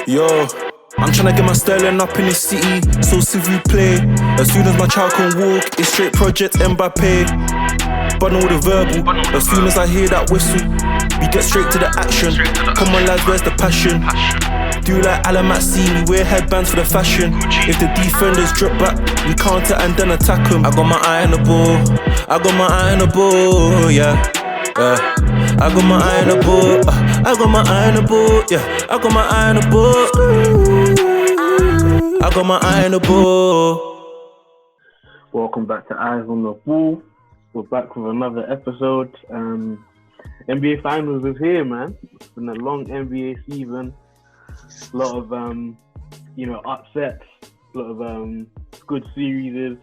Yo, I'm tryna get my sterling up in the city, so s'il vous plaît. As soon as my child can walk, it's straight Project Mbappe. But all the verbal, as soon as I hear that whistle, we get straight to the action. Come on lads, where's the passion? Do like Alamatsi, we wear headbands for the fashion. If the defenders drop back, we counter and then attack them. I got my eye on the ball, I got my eye on the ball, yeah. I got my eye on the ball, I got my eye on the ball, yeah. I got my eye on the ball, I got my eye on the ball. Welcome back to Eyes on the Ball. We're back with another episode. NBA Finals is here, man. It's been a long NBA season. A lot of upsets, a lot of good series.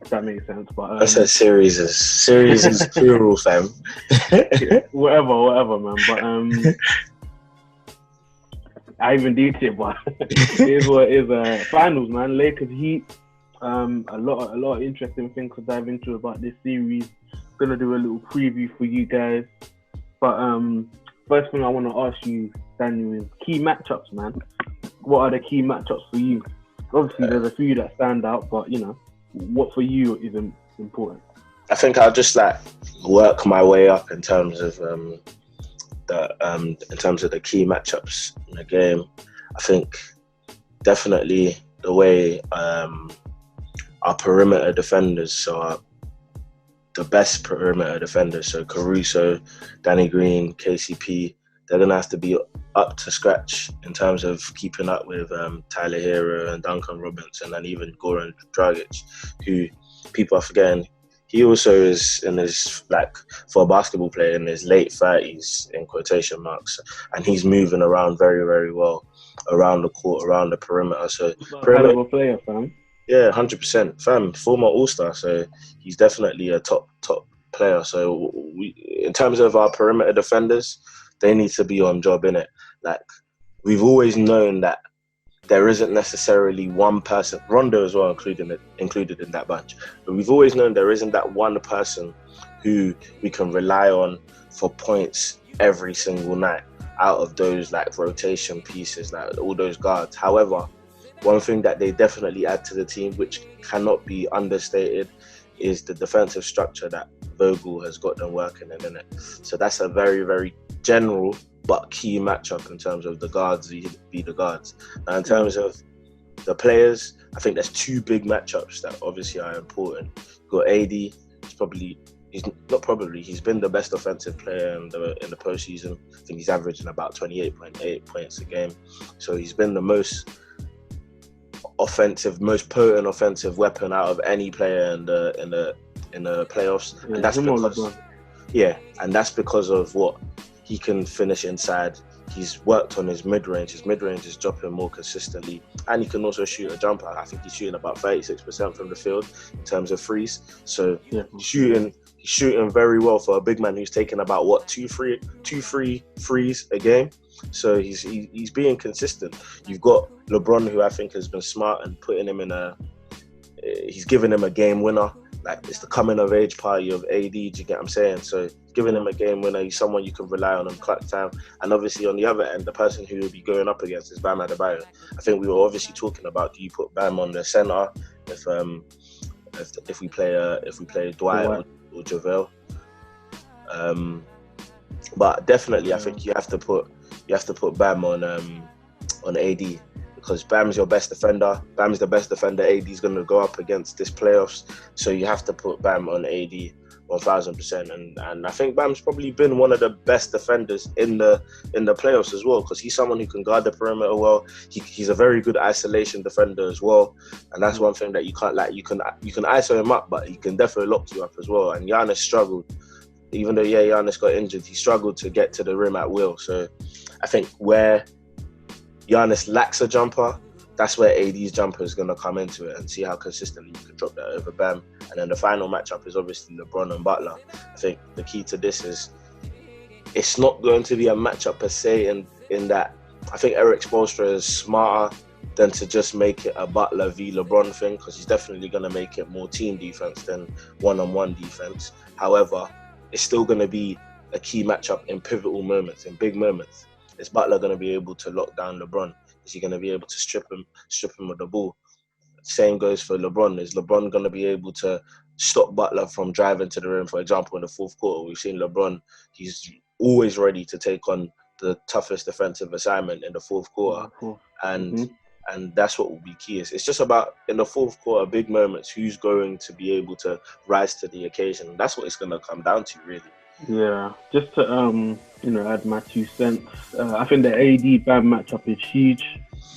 If that makes sense, but I said series is plural, fam. whatever, man. But I even did it, but it is what it is. Finals, man. Lakers Heat. A lot of interesting things to dive into about this series. Gonna do a little preview for you guys. But first thing I want to ask you, Daniel, is key matchups, man. What are the key matchups for you? Obviously, there's a few that stand out, but what for you is important? I think I'll just work my way up in terms of the key matchups in the game. I think definitely the way our perimeter defenders, so the best perimeter defenders, so Caruso, Danny Green, KCP, they're going to have to be up to scratch in terms of keeping up with Tyler Hero and Duncan Robinson and even Goran Dragic, who people are forgetting. He also is in his, for a basketball player, in his late 30s, in quotation marks, and he's moving around very, very well around the court, around the perimeter. So, hell of a player, fam. Yeah, 100%. Fam, former All-Star, so he's definitely a top player. So in terms of our perimeter defenders, they need to be on job, innit? We've always known that there isn't necessarily one person, Rondo as well included in that bunch, but we've always known there isn't that one person who we can rely on for points every single night out of those rotation pieces, all those guards. However, one thing that they definitely add to the team, which cannot be understated, is the defensive structure that Vogel has got them working in it. So that's a very, very general but key matchup in terms of the guards be the guards. Now, in terms of the players, I think there's two big matchups that obviously are important. You've got AD. He's been the best offensive player in the postseason. I think he's averaging about 28.8 points a game. So he's been the most potent offensive weapon out of any player in the playoffs. Yeah, and that's because of what he can finish inside. He's worked on his mid-range. His mid-range is dropping more consistently, and he can also shoot a jumper. I think he's shooting about 36% from the field in terms of threes. So he's shooting very well for a big man who's taking about two free threes a game. So he's being consistent. You've got LeBron, who I think has been smart and putting him he's giving him a game winner. It's the coming of age party of AD, do you get what I'm saying? So giving him a game winner, he's someone you can rely on clutch time. And obviously on the other end, the person who will be going up against is Bam Adebayo. I think we were obviously talking about, do you put Bam on the center if we play Dwight or JaVale? But definitely, I think you have to put Bam on AD, because Bam's your best defender. Bam's the best defender AD's going to go up against this playoffs. So you have to put Bam on AD 1,000%. And I think Bam's probably been one of the best defenders in the playoffs as well, because he's someone who can guard the perimeter well. He's a very good isolation defender as well. And that's one thing that you can't you can ISO him up, but he can definitely lock you up as well. And Giannis struggled. Even though Giannis got injured, he struggled to get to the rim at will. So I think where Giannis lacks a jumper, that's where AD's jumper is going to come into it, and see how consistently you can drop that over Bam. And then the final matchup is obviously LeBron and Butler. I think the key to this is it's not going to be a matchup per se in that I think Eric Spoelstra is smarter than to just make it a Butler v LeBron thing, because he's definitely going to make it more team defense than one-on-one defense. However, it's still going to be a key matchup in pivotal moments, in big moments? Is Butler going to be able to lock down LeBron? Is he going to be able to strip him of the ball? Same goes for LeBron. Is LeBron going to be able to stop Butler from driving to the rim? For example, in the fourth quarter, we've seen LeBron, he's always ready to take on the toughest defensive assignment in the fourth quarter. And that's what will be key. It's just about, in the fourth quarter, big moments, who's going to be able to rise to the occasion. That's what it's going to come down to, really. Yeah, just to add my 2 cents. I think the AD-Bam matchup is huge,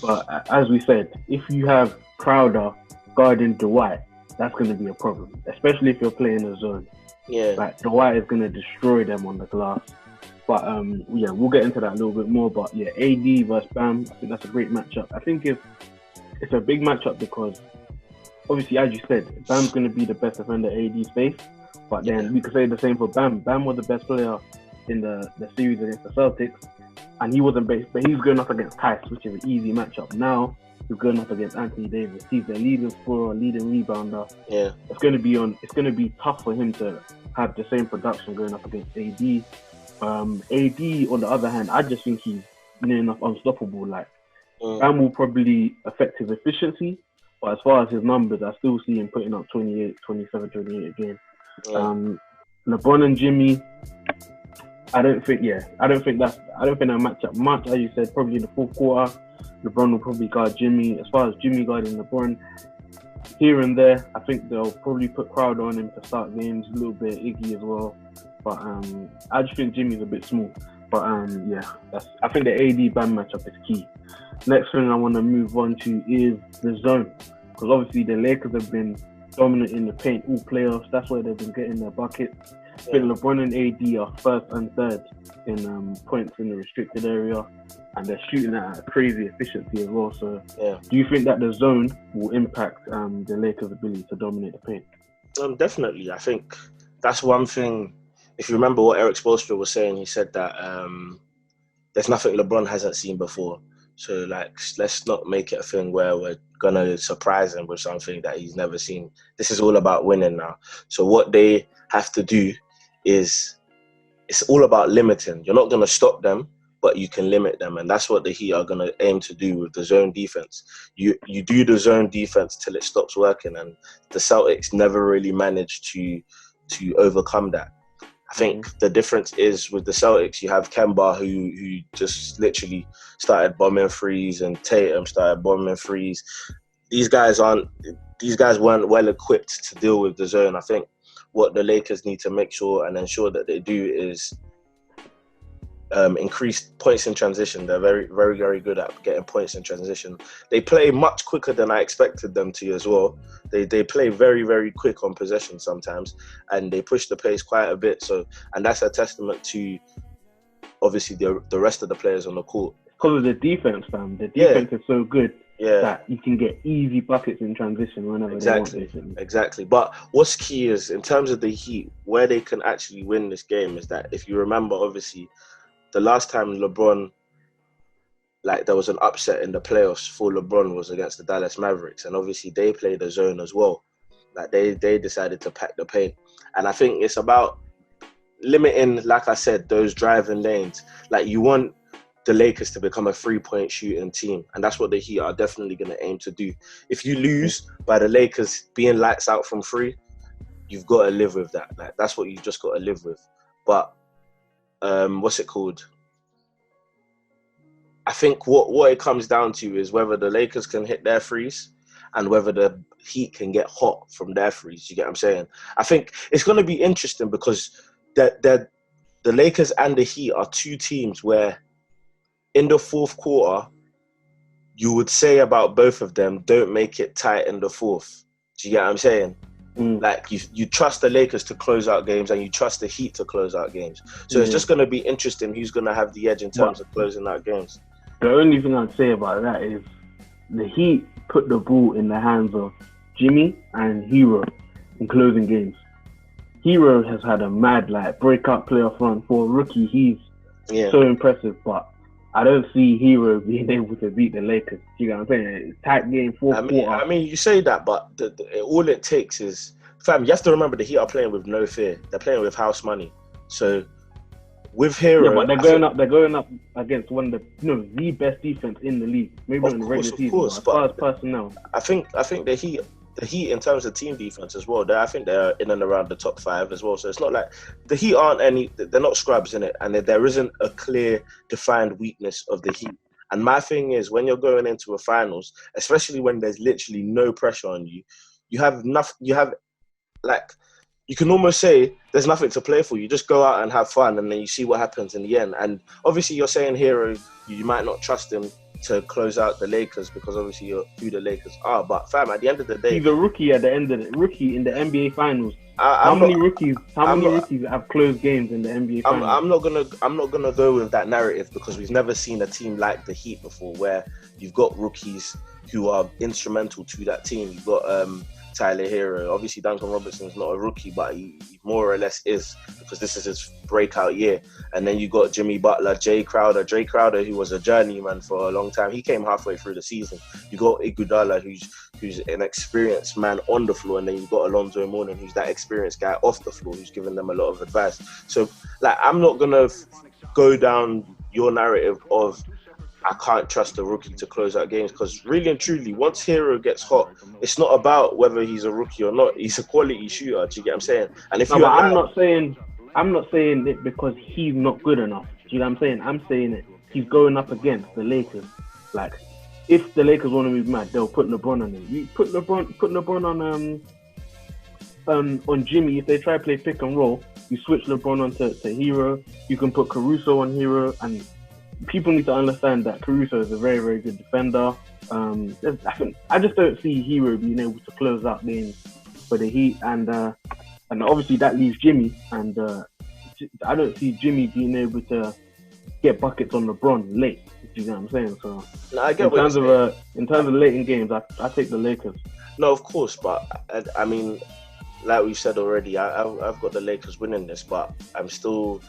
but as we said, if you have Crowder guarding Dwight, that's going to be a problem, especially if you're playing a zone. Yeah, like Dwight is going to destroy them on the glass. But we'll get into that a little bit more. But yeah, AD versus Bam, I think that's a great matchup. I think it's a big matchup because obviously, as you said, Bam's going to be the best defender AD's faced. But then we could say the same for Bam. Bam was the best player in the series against the Celtics, and he wasn't based, but he's going up against Tice, which is an easy matchup. Now he's going up against Anthony Davis. He's the leading scorer, leading rebounder. Yeah, it's going to be tough for him to have the same production going up against AD. AD, on the other hand, I just think he's near enough unstoppable. Like Bam will probably affect his efficiency, but as far as his numbers, I still see him putting up 28, 27, 28 a game. LeBron and Jimmy, I don't think that match up much. As you said, probably in the fourth quarter, LeBron will probably guard Jimmy. As far as Jimmy guarding LeBron, here and there, I think they'll probably put Crowder on him to start games, a little bit Iggy as well. But I just think Jimmy's a bit small. But I think the AD-Bam matchup is key. Next thing I want to move on to is the zone, because obviously the Lakers have been dominant in the paint all playoffs. That's where they've been getting their buckets. I think LeBron and AD are first and third in points in the restricted area, and they're shooting at a crazy efficiency as well. So do you think that the zone will impact the Lakers' ability to dominate the paint? Definitely. I think that's one thing. If you remember what Eric Spoelstra was saying, he said that there's nothing LeBron hasn't seen before. So, let's not make it a thing where we're going to surprise him with something that he's never seen. This is all about winning now. So what they have to do is, it's all about limiting. You're not going to stop them, but you can limit them. And that's what the Heat are going to aim to do with the zone defense. You do the zone defense till it stops working. And the Celtics never really managed to overcome that. I think the difference is with the Celtics, you have Kemba who just literally started bombing threes, and Tatum started bombing threes. These guys weren't well equipped to deal with the zone. I think what the Lakers need to make sure and ensure that they do is increase points in transition. They're very, very, very good at getting points in transition. They play much quicker than I expected them to as well. They play very, very quick on possession sometimes, and they push the pace quite a bit. So, and that's a testament to obviously the rest of the players on the court. Because of the defense, fam. The defense is so good that you can get easy buckets in transition whenever they want. Exactly. But what's key is, in terms of the Heat, where they can actually win this game is that, if you remember, obviously, the last time LeBron, there was an upset in the playoffs for LeBron was against the Dallas Mavericks. And obviously they played the zone as well. They decided to pack the paint. And I think it's about limiting, like I said, those driving lanes. You want the Lakers to become a 3-point shooting team. And that's what the Heat are definitely going to aim to do. If you lose by the Lakers being lights out from 3, you've got to live with that. That's what you've just got to live with. But what's it called? I think what it comes down to is whether the Lakers can hit their threes and whether the Heat can get hot from their threes. You get what I'm saying? I think it's going to be interesting because the Lakers and the Heat are two teams where in the fourth quarter, you would say about both of them, don't make it tight in the fourth. Do you get what I'm saying? You trust the Lakers to close out games and you trust the Heat to close out games. So it's just going to be interesting who's going to have the edge in terms of closing out games. The only thing I'd say about that is the Heat put the ball in the hands of Jimmy and Hero in closing games. Hero has had a mad breakout playoff run for a rookie. He's so impressive, but I don't see Hero being able to beat the Lakers. You know what I'm saying? It's tight game, fourth quarter. I mean, you say that, but all it takes is, fam, you have to remember the Heat are playing with no fear. They're playing with house money. So with Hero. Yeah, but they're going up against one of the best defense in the league. Maybe not in the regular season, but as far as personnel. I think the Heat in terms of team defense as well, I think they're in and around the top 5 as well. So it's not like the Heat they're not scrubs in it, and there isn't a clear defined weakness of the Heat. And my thing is, when you're going into a finals, especially when there's literally no pressure on you, you can almost say there's nothing to play for. You just go out and have fun, and then you see what happens in the end. And obviously you're saying Hero, you might not trust him to close out the Lakers because obviously you're who the Lakers are. But fam, at the end of the day, he's a rookie in the NBA Finals. How many rookies have closed games in the NBA Finals? I'm not gonna go with that narrative because we've never seen a team like the Heat before, where you've got rookies who are instrumental to that team. You've got Tyler Hero. Obviously, Duncan Robinson's not a rookie, but he more or less is because this is his breakout year. And then you got Jimmy Butler, Jay Crowder, who was a journeyman for a long time. He came halfway through the season. You got Iguodala, who's an experienced man on the floor, and then you've got Alonzo Mourning, who's that experienced guy off the floor, who's giving them a lot of advice. So, I'm not gonna go down your narrative of I can't trust a rookie to close out games, because really and truly, once Hero gets hot, it's not about whether he's a rookie or not. He's a quality shooter. Do you get what I'm saying? And if I'm not saying it because he's not good enough. Do you know what I'm saying? I'm saying it. He's going up against the Lakers. Like, if the Lakers want to move mad, they'll put LeBron on him. You put LeBron on Jimmy. If they try to play pick and roll, you switch LeBron onto Hero. You can put Caruso on Hero, and people need to understand that Caruso is a very, very good defender. I just don't see Hero being able to close out games for the Heat, and obviously that leaves Jimmy, and I don't see Jimmy being able to get buckets on LeBron late. Do you know what I'm saying? So no, I get in terms of late in games, I take the Lakers. No, of course, but I mean, like we said already, I've got the Lakers winning this, but I'm still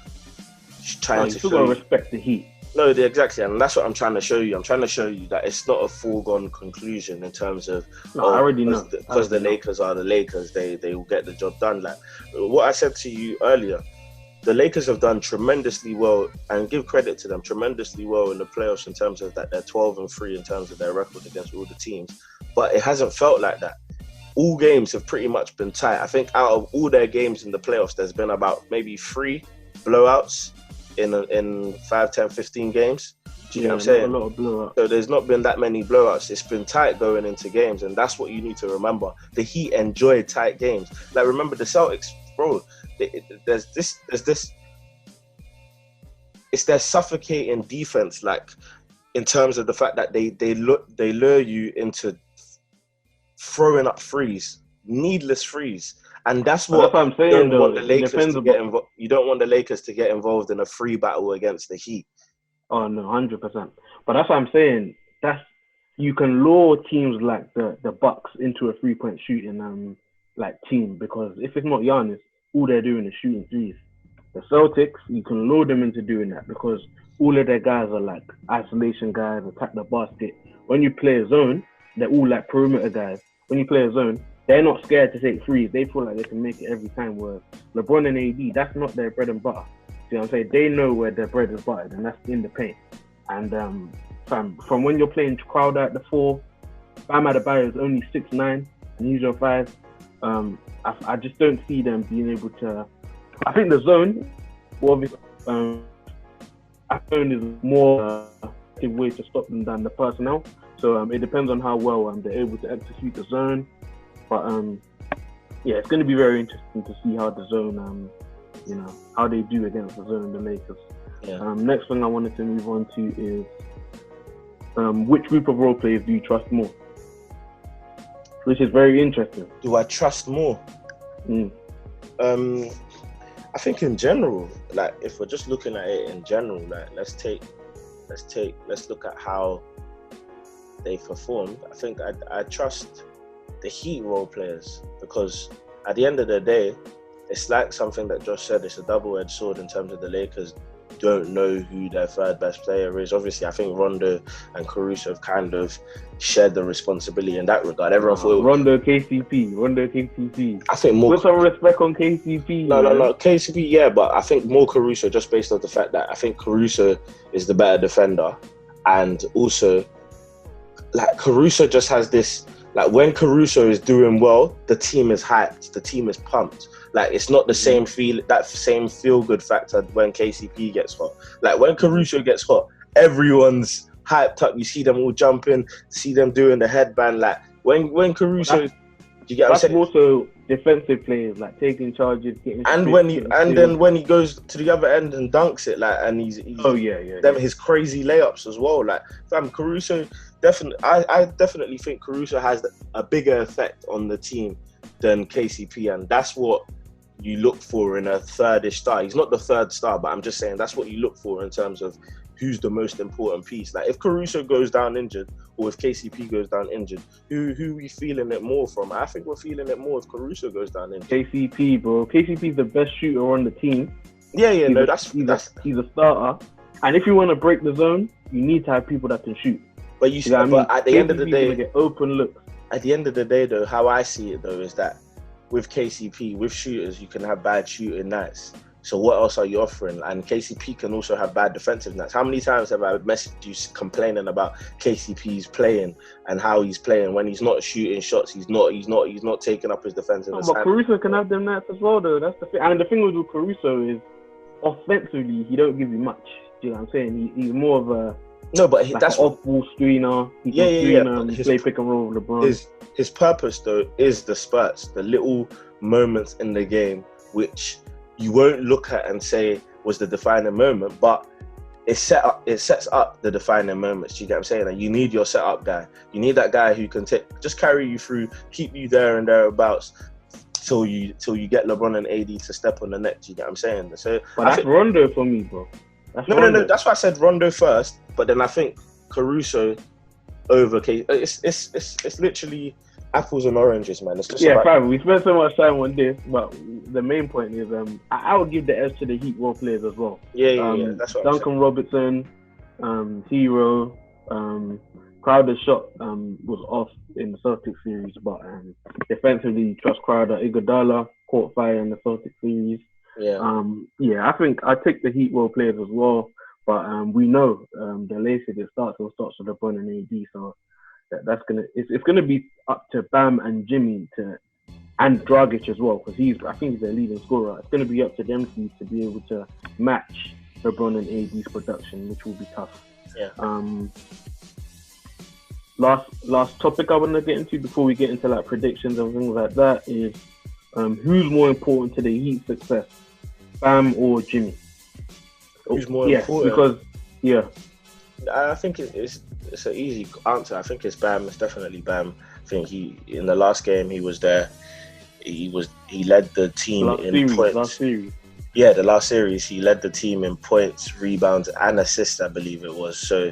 trying to still gotta respect the Heat. No, exactly, and that's what I'm trying to show you. I'm trying to show you that it's not a foregone conclusion in terms of. No, I already know. Because the Lakers are the Lakers, they will get the job done. Like what I said to you earlier, the Lakers have done tremendously well, and give credit to them, tremendously well in the playoffs in terms of that they're 12-3 in terms of their record against all the teams. But it hasn't felt like that. All games have pretty much been tight. I think out of all their games in the playoffs, there's been about maybe 3 blowouts in 5, 10, 15 games. Do you know what I'm saying? A lot of blowouts. So there's not been that many blowouts. It's been tight going into games, and that's what you need to remember. The Heat enjoy tight games. Like, remember the Celtics, bro. There's this. It's their suffocating defense, like in terms of the fact that they lure you into throwing up threes, needless threes. And that's what I'm saying. You don't want the Lakers to get involved in a free battle against the Heat. Oh no, 100%. But that's what I'm saying. You can lure teams like the Bucks into a 3-point shooting team, because if it's not Giannis, all they're doing is shooting threes. The Celtics, you can lure them into doing that because all of their guys are like isolation guys, attack the basket. When you play a zone, they're all like perimeter guys. When you play a zone, they're not scared to take threes. They feel like they can make it every time. Where LeBron and AD, that's not their bread and butter. You know what I'm saying? They know where their bread is buttered, and that's in the paint. And from when you're playing Crowder at the 4, Bam Adebayo is only 6'9", and he's your 5. I just don't see them being able to. I think the zone, obviously, zone is more a way to stop them than the personnel. So it depends on how well they're able to execute the zone. But yeah, it's going to be very interesting to see how the zone, how they do against the zone, the Lakers. Yeah. Next thing I wanted to move on to is which group of role players do you trust more? Which is very interesting. Do I trust more? I think in general, like if we're just looking at it in general, like let's look at how they performed. I think I trust the Heat role players, because at the end of the day, it's like something that Josh said, it's a double-edged sword in terms of the Lakers don't know who their third best player is. Obviously, I think Rondo and Caruso have kind of shared the responsibility in that regard. Everyone thought Rondo KCP. I think more. Put some respect on KCP. No, KCP, yeah, but I think more Caruso just based on the fact that I think Caruso is the better defender, and also like Caruso just has this. Like when Caruso is doing well, the team is hyped, the team is pumped. Like it's not the same feel good factor when KCP gets hot. Like when Caruso gets hot, everyone's hyped up. You see them all jumping, see them doing the headband. Like when Caruso, you get what I'm saying? That's also defensive players like taking charges, getting. Then when he goes to the other end and dunks it, like and he's his crazy layups as well. Like Caruso. Definitely, I definitely think Caruso has a bigger effect on the team than KCP, and that's what you look for in a third-ish star. He's not the third star, but I'm just saying that's what you look for in terms of who's the most important piece. Like if Caruso goes down injured, or if KCP goes down injured, who are we feeling it more from? I think we're feeling it more if Caruso goes down injured. KCP, bro. KCP is the best shooter on the team. Yeah, he's a starter, and if you want to break the zone, you need to have people that can shoot. But at the end of the day, get open looks. At the end of the day, though, how I see it though is that with KCP, with shooters, you can have bad shooting nights. So what else are you offering? And KCP can also have bad defensive nights. How many times have I messaged you complaining about KCP's playing and how he's playing when he's not shooting shots? He's not taking up his defensive. But Caruso can have them nights as well, though. That's the thing. And the thing with Caruso is, offensively, he don't give you much. Do you know what I'm saying? He's more of a that's an off-ball screener. He can play pick and roll with LeBron. His purpose though is the spurts, the little moments in the game which you won't look at and say was the defining moment, but it sets up the defining moments. Do you get what I'm saying? And you need your setup guy. You need that guy who can just carry you through, keep you there and thereabouts till you get LeBron and AD to step on the net. Do you get what I'm saying? So, but that's Rondo for me, bro. No. That's why I said Rondo first, but then I think Caruso over K. It's literally apples and oranges, man. It's just fine. We spent so much time on this, but the main point is, I would give the edge to the Heat role players as well. Yeah. That's what Duncan Robertson, Hero, Crowder's shot was off in the Celtics series, but defensively, you trust Crowder. Iguodala caught fire in the Celtics series. I think I take the Heat role players as well, but we know the later it starts with LeBron and AD, so that's it's gonna be up to Bam and Jimmy and Dragic as well, because I think he's their leading scorer. It's gonna be up to them to be able to match LeBron and AD's production, which will be tough. Last topic I want to get into before we get into like predictions and things like that is who's more important to the Heat success, Bam or Jimmy? Who's more important? Because I think it's an easy answer. I think it's Bam. It's definitely Bam. I think in the last game he was there. He led the team points. Last series. Yeah, the last series he led the team in points, rebounds, and assists. I believe it was. So,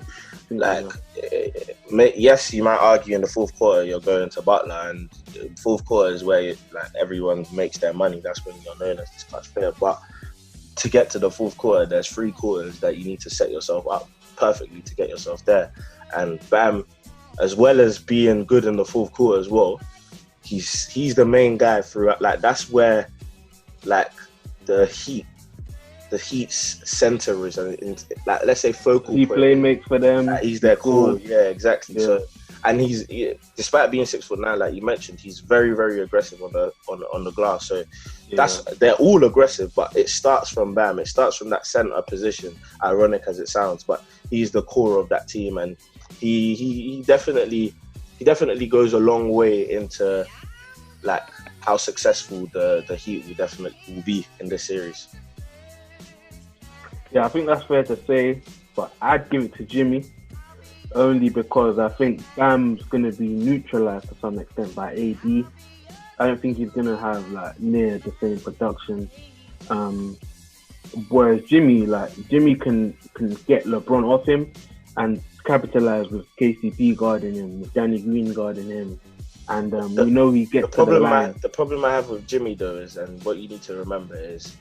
yes, you might argue in the fourth quarter you're going to Butler, and the fourth quarter is where everyone makes their money. That's when you're known as this clutch player. But to get to the fourth quarter, there's 3 quarters that you need to set yourself up perfectly to get yourself there. And Bam, as well as being good in the fourth quarter as well, he's the main guy throughout. Like that's where, like the Heat's center is, like let's say focal. He makes for them. He's their core. Yeah, exactly. Yeah. So, and he's despite being 6'9", like you mentioned, he's very, very aggressive on the glass. So they're all aggressive, but it starts from Bam. It starts from that center position. Ironic as it sounds, but he's the core of that team, and he definitely goes a long way into like how successful the Heat will be in this series. Yeah, I think that's fair to say, but I'd give it to Jimmy only because I think Bam's going to be neutralized to some extent by AD. I don't think he's going to have like near the same production. Whereas Jimmy can get LeBron off him and capitalize with KCP guarding him, with Danny Green guarding him. And we know he gets to the line. The problem I have with Jimmy though is, and what you need to remember is,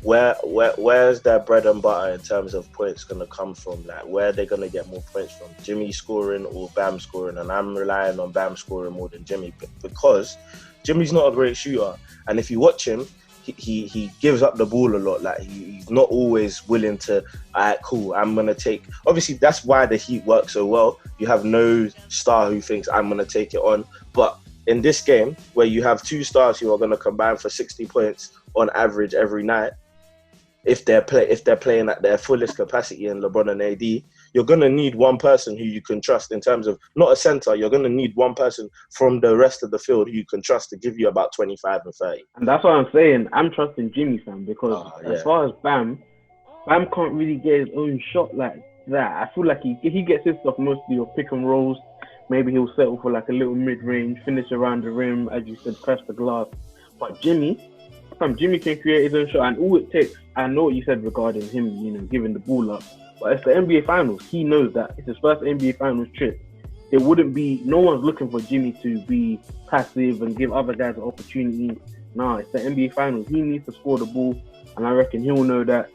where's their bread and butter in terms of points going to come from? Like, where are they going to get more points from? Jimmy scoring or Bam scoring? And I'm relying on Bam scoring more than Jimmy because Jimmy's not a great shooter. And if you watch him, he gives up the ball a lot. Like, he's not always willing to, all right, cool, I'm going to take... Obviously, that's why the Heat work so well. You have no star who thinks, I'm going to take it on. But in this game, where you have two stars who are going to combine for 60 points on average every night, if they're playing at their fullest capacity in LeBron and AD, you're going to need one person who you can trust in terms of, not a center, you're going to need one person from the rest of the field who you can trust to give you about 25 and 30. And that's what I'm saying. I'm trusting Jimmy, fam, because as far as Bam can't really get his own shot like that. I feel like he gets his stuff mostly of pick and rolls. Maybe he'll settle for like a little mid-range, finish around the rim, as you said, press the glass. But Jimmy can create his own shot, and all it takes, I know what you said regarding him, giving the ball up, but it's the NBA Finals. He knows that. It's his first NBA Finals trip. No one's looking for Jimmy to be passive and give other guys an opportunity. No, it's the NBA Finals. He needs to score the ball, and I reckon he'll know that.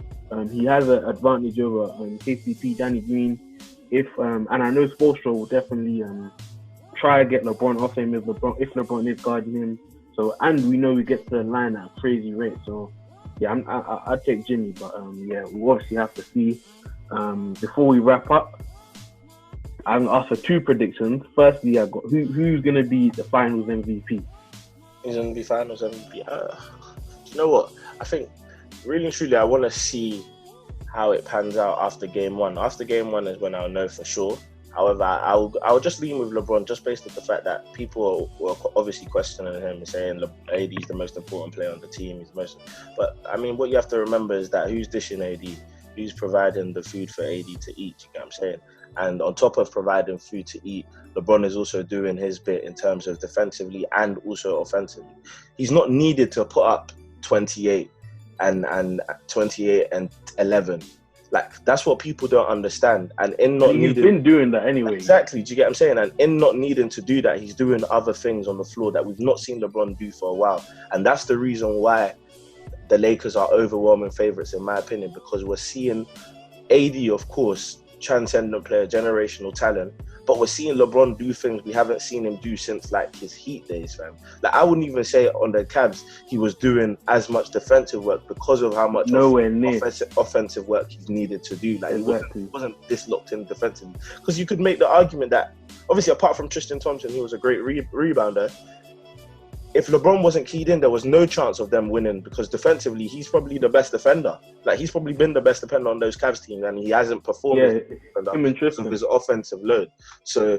He has an advantage over KCP, Danny Green. And I know Spoelstra will definitely try to get LeBron off him if LeBron is guarding him. So, and we know he gets to the line at a crazy rate. So, yeah, I'd take Jimmy, but we obviously have to see. Before we wrap up, I'm going to ask for two predictions. Firstly, I got who's going to be the Finals MVP. Who's going to be Finals MVP? You know what? I think, really and truly, I want to see how it pans out after game one. After game one is when I'll know for sure. However, I'll just lean with LeBron just based on the fact that people were obviously questioning him and saying AD is the most important player on the team. But I mean, what you have to remember is that who's dishing AD? Who's providing the food for AD to eat? You get what I'm saying? And on top of providing food to eat, LeBron is also doing his bit in terms of defensively and also offensively. He's not needed to put up 28 and 11. Like, that's what people don't understand. And he's been doing that anyway. Exactly. Do you get what I'm saying? And in not needing to do that, he's doing other things on the floor that we've not seen LeBron do for a while. And that's the reason why the Lakers are overwhelming favourites, in my opinion, because we're seeing AD, of course, transcendent player, generational talent, but we're seeing LeBron do things we haven't seen him do since like his Heat days, fam. Like, I wouldn't even say on the Cavs he was doing as much defensive work because of how much offensive work he needed to do. Like, exactly. He wasn't this locked in defensively. Because you could make the argument that, obviously, apart from Tristan Thompson, he was a great rebounder. If LeBron wasn't keyed in, there was no chance of them winning because defensively, he's probably the best defender. Like, he's probably been the best defender on those Cavs teams, and he hasn't performed because of his offensive load. So,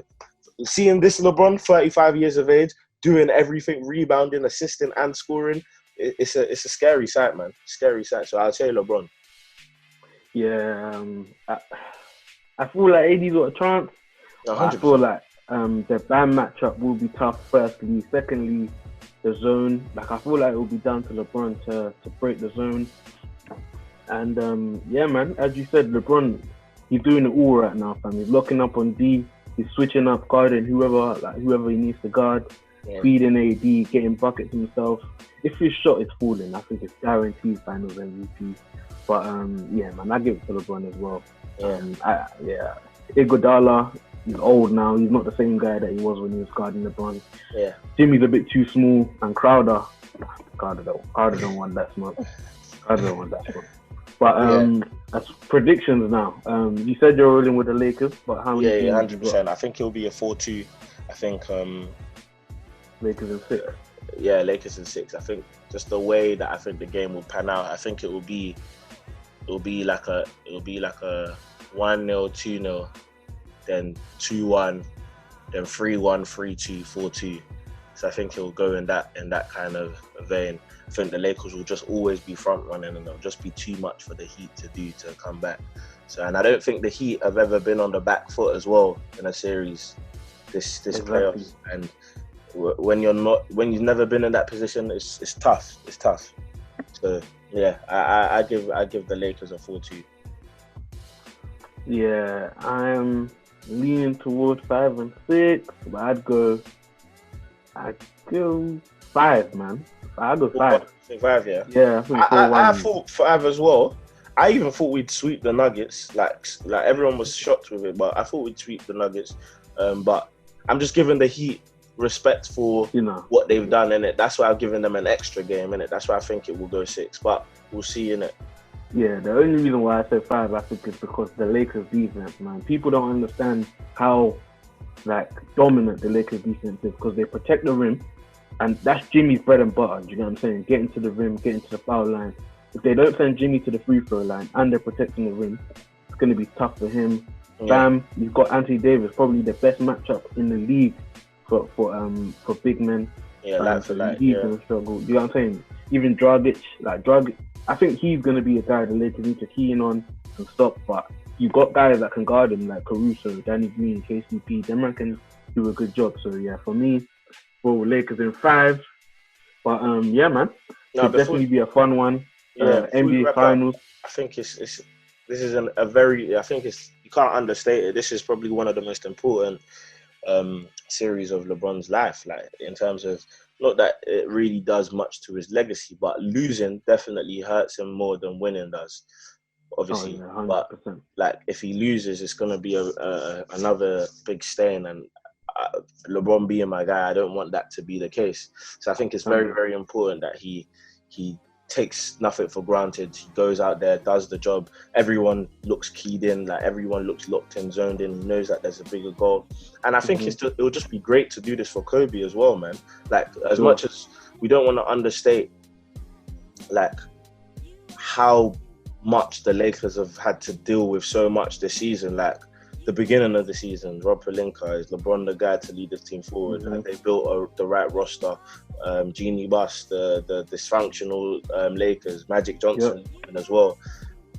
seeing this LeBron, 35 years of age, doing everything, rebounding, assisting, and scoring, it's a scary sight, man. Scary sight. So, I'll say LeBron. Yeah, I feel like AD's got a chance. 100%. I feel like the Bam matchup will be tough, firstly. Secondly, the zone. Like, I feel like it will be down to LeBron to break the zone. And yeah, man, as you said, LeBron, he's doing it all right now, fam. He's locking up on D. He's switching up, guarding whoever he needs to guard, feeding AD, getting buckets himself. If his shot is falling, I think it's guaranteed Finals MVP. But yeah, man, I give it to LeBron as well. Iguodala, he's old now. He's not the same guy that he was when he was guarding LeBron. Yeah. Jimmy's a bit too small, and Crowder don't want that smoke. But as predictions now, you said you're rolling with the Lakers, but how many? Yeah, 100%. I think it'll be a 4-2. I think Lakers in 6. Yeah, Lakers in 6. I think just the way that I think the game will pan out, I think it will be like a 1-0, 2-0, then 2-1, then 3-1, 3-2, 4-2. So I think it will go in that kind of vein. I think the Lakers will just always be front running, and it'll just be too much for the Heat to come back. So, and I don't think the Heat have ever been on the back foot as well in a series this playoffs. And when you've never been in that position, it's tough. It's tough. So yeah, I give the Lakers a 4-2. Yeah, I'm leaning towards 5 and 6, but I'd go 5, man. I go 5. I think 5, yeah. Yeah, I think 4-1. I thought 5 as well. I even thought we'd sweep the Nuggets. Like everyone was shocked with it, but I thought we'd sweep the Nuggets. But I'm just giving the Heat respect for what they've done in it. That's why I'm giving them an extra game in it. That's why I think it will go 6. But we'll see in it. Yeah, the only reason why I said 5, I think, is because the Lakers defense, man. People don't understand how dominant the Lakers defense is because they protect the rim, and that's Jimmy's bread and butter. Do you know what I'm saying? Getting to the rim, getting to the foul line. If they don't send Jimmy to the free throw line and they're protecting the rim, it's going to be tough for him. Yeah. Bam, you've got Anthony Davis, probably the best matchup in the league for big men. Yeah, he's going to struggle. You know what I'm saying? Even Dragic, I think he's going to be a guy the Lakers need to key in on and stop. But you've got guys that can guard him, like Caruso, Danny Green, KCP. Them man can do a good job. So yeah, for me, Lakers in 5. But yeah, man, it'll definitely be a fun one. Yeah, NBA Finals. I think this is a very, I think you can't understate it. This is probably one of the most important series of LeBron's life, like in terms of, not that it really does much to his legacy, but losing definitely hurts him more than winning does, obviously. But like if he loses, it's gonna be another big stain, and LeBron being my guy, I don't want that to be the case. So I think it's very, very important that he takes nothing for granted. He goes out there, does the job. Everyone looks keyed in, like everyone looks locked in, zoned in. He knows that there's a bigger goal, and I think it'll just be great to do this for Kobe as well, man. Like as much as we don't want to understate, like how much the Lakers have had to deal with so much this season. Like the beginning of the season, Rob Pelinka, is LeBron the guy to lead the team forward, and they built the right roster. Jeanie Buss, the dysfunctional Lakers, Magic Johnson as well.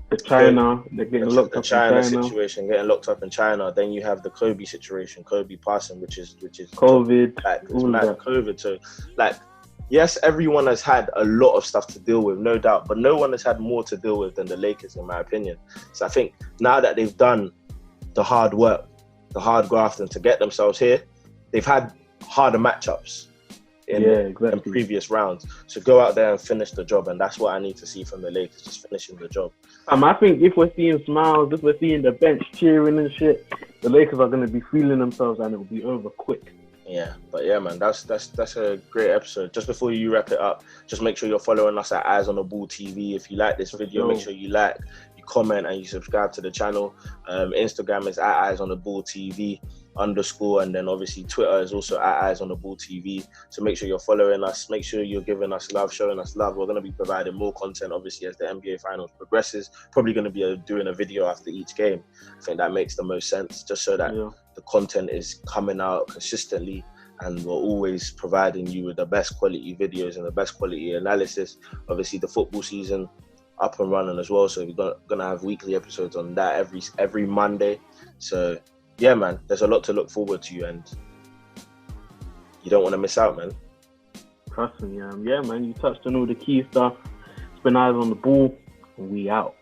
The China, they're getting locked up in China. Situation, getting locked up in China. Then you have the Kobe situation, Kobe passing, which is COVID, COVID. So like, yes, everyone has had a lot of stuff to deal with, no doubt, but no one has had more to deal with than the Lakers, in my opinion. So I think now that they've done the hard work, the hard grafting to get themselves here, they've had harder matchups in previous rounds. So go out there and finish the job, and that's what I need to see from the Lakers, just finishing the job. I think if we're seeing smiles, if we're seeing the bench cheering and shit, the Lakers are going to be feeling themselves, and it will be over quick. Yeah, but yeah, man, that's a great episode. Just before you wrap it up, just make sure you're following us at Eyes on the Ball TV. If you like this video, make sure you like, you comment, and you subscribe to the channel. Instagram is at Eyes on the Ball TV _, and then obviously Twitter is also at Eyes on the Ball TV. So make sure you're following us. Make sure you're giving us love, showing us love. We're going to be providing more content, obviously, as the NBA Finals progresses. Probably going to be doing a video after each game. I think that makes the most sense, just so that the content is coming out consistently, and we're always providing you with the best quality videos and the best quality analysis. Obviously, the football season up and running as well, so we're gonna have weekly episodes on that every Monday. So yeah, man, there's a lot to look forward to, and you don't want to miss out, man. Trust me, yeah, man, you touched on all the key stuff. It's been Eyes on the Ball, and we out.